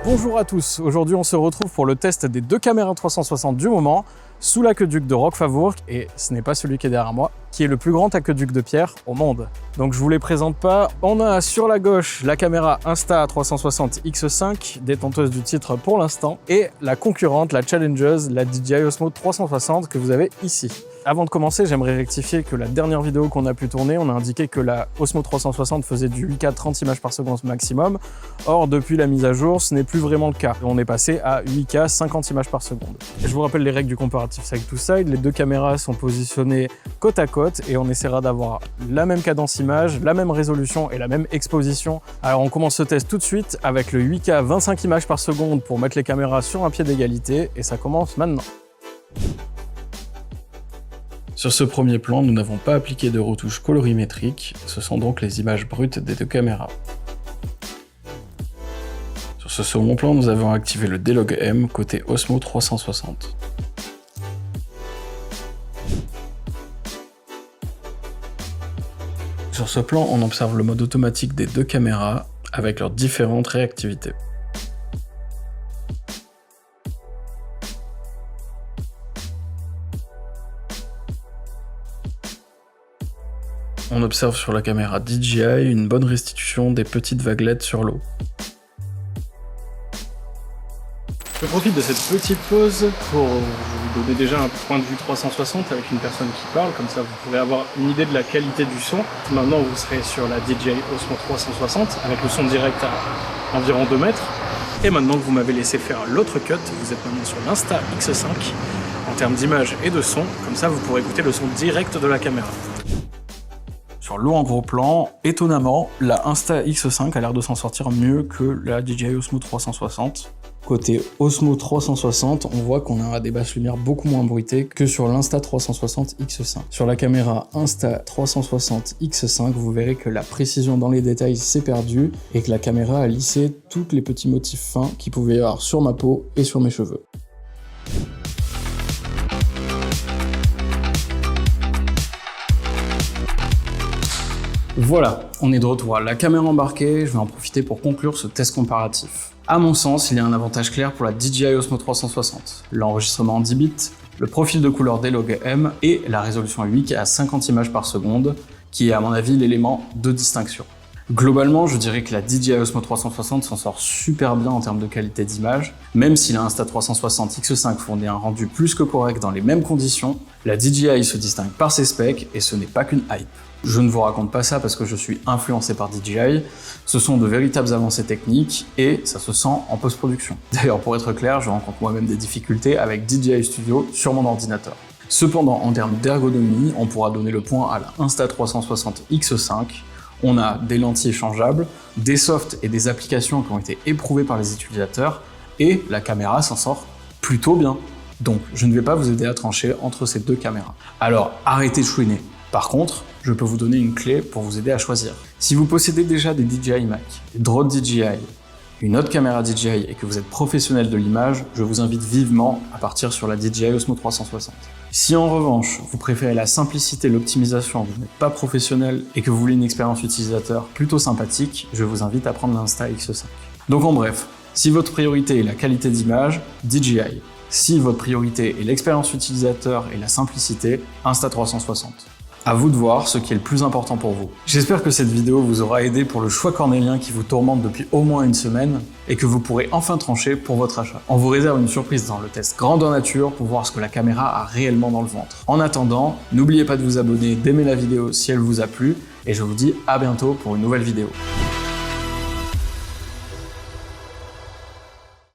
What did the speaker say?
Bonjour à tous, aujourd'hui on se retrouve pour le test des deux caméras 360 du moment sous l'aqueduc de Roquefavourcques, et ce n'est pas celui qui est derrière moi, qui est le plus grand aqueduc de pierre au monde. Donc je vous les présente pas. On a sur la gauche la caméra Insta360 X5, détenteuse du titre pour l'instant, et la concurrente, la challengeuse, la DJI Osmo 360 que vous avez ici. Avant de commencer, j'aimerais rectifier que la dernière vidéo qu'on a pu tourner, on a indiqué que la Osmo 360 faisait du 8K 30 images par seconde maximum. Or, depuis la mise à jour, ce n'est plus vraiment le cas. On est passé à 8K 50 images par seconde. Je vous rappelle les règles du comparatif side to side. Les deux caméras sont positionnées côte à côte et on essaiera d'avoir la même cadence image, la même résolution et la même exposition. Alors on commence ce test tout de suite avec le 8K 25 images par seconde pour mettre les caméras sur un pied d'égalité, et ça commence maintenant. Sur ce premier plan, nous n'avons pas appliqué de retouche colorimétrique, ce sont donc les images brutes des deux caméras. Sur ce second plan, nous avons activé le D-Log M côté Osmo 360. Sur ce plan, on observe le mode automatique des deux caméras avec leurs différentes réactivités. On observe sur la caméra DJI une bonne restitution des petites vaguelettes sur l'eau. Je profite de cette petite pause pour vous donner déjà un point de vue 360 avec une personne qui parle, comme ça vous pourrez avoir une idée de la qualité du son. Maintenant vous serez sur la DJI Osmo 360 avec le son direct à environ 2 mètres. Et maintenant que vous m'avez laissé faire l'autre cut, vous êtes maintenant sur l'Insta X5 en termes d'image et de son, comme ça vous pourrez écouter le son direct de la caméra. Sur l'eau en gros plan, étonnamment, la Insta X5 a l'air de s'en sortir mieux que la DJI Osmo 360. Côté Osmo 360, on voit qu'on a des basses lumières beaucoup moins bruitées que sur l'Insta 360 X5. Sur la caméra Insta 360 X5, vous verrez que la précision dans les détails s'est perdue et que la caméra a lissé tous les petits motifs fins qu'il pouvait y avoir sur ma peau et sur mes cheveux. Voilà, on est de retour à la caméra embarquée, je vais en profiter pour conclure ce test comparatif. À mon sens, il y a un avantage clair pour la DJI Osmo 360. L'enregistrement en 10 bits, le profil de couleur D-Log M et la résolution 8K à 50 images par seconde, qui est à mon avis l'élément de distinction. Globalement, je dirais que la DJI Osmo 360 s'en sort super bien en termes de qualité d'image. Même si la Insta360 X5 fournit un rendu plus que correct dans les mêmes conditions, la DJI se distingue par ses specs et ce n'est pas qu'une hype. Je ne vous raconte pas ça parce que je suis influencé par DJI, ce sont de véritables avancées techniques et ça se sent en post-production. D'ailleurs, pour être clair, je rencontre moi-même des difficultés avec DJI Studio sur mon ordinateur. Cependant, en termes d'ergonomie, on pourra donner le point à la Insta360 X5. On a des lentilles échangeables, des softs et des applications qui ont été éprouvées par les utilisateurs, et la caméra s'en sort plutôt bien. Donc, je ne vais pas vous aider à trancher entre ces deux caméras. Alors, arrêtez de chouiner. Par contre, je peux vous donner une clé pour vous aider à choisir. Si vous possédez déjà des DJI Mac, des drones DJI, une autre caméra DJI et que vous êtes professionnel de l'image, je vous invite vivement à partir sur la DJI Osmo 360. Si en revanche, vous préférez la simplicité et l'optimisation, vous n'êtes pas professionnel et que vous voulez une expérience utilisateur plutôt sympathique, je vous invite à prendre l'Insta X5. Donc en bref, si votre priorité est la qualité d'image, DJI. Si votre priorité est l'expérience utilisateur et la simplicité, Insta360. À vous de voir ce qui est le plus important pour vous. J'espère que cette vidéo vous aura aidé pour le choix cornélien qui vous tourmente depuis au moins une semaine et que vous pourrez enfin trancher pour votre achat. On vous réserve une surprise dans le test grandeur nature pour voir ce que la caméra a réellement dans le ventre. En attendant, n'oubliez pas de vous abonner, d'aimer la vidéo si elle vous a plu et je vous dis à bientôt pour une nouvelle vidéo.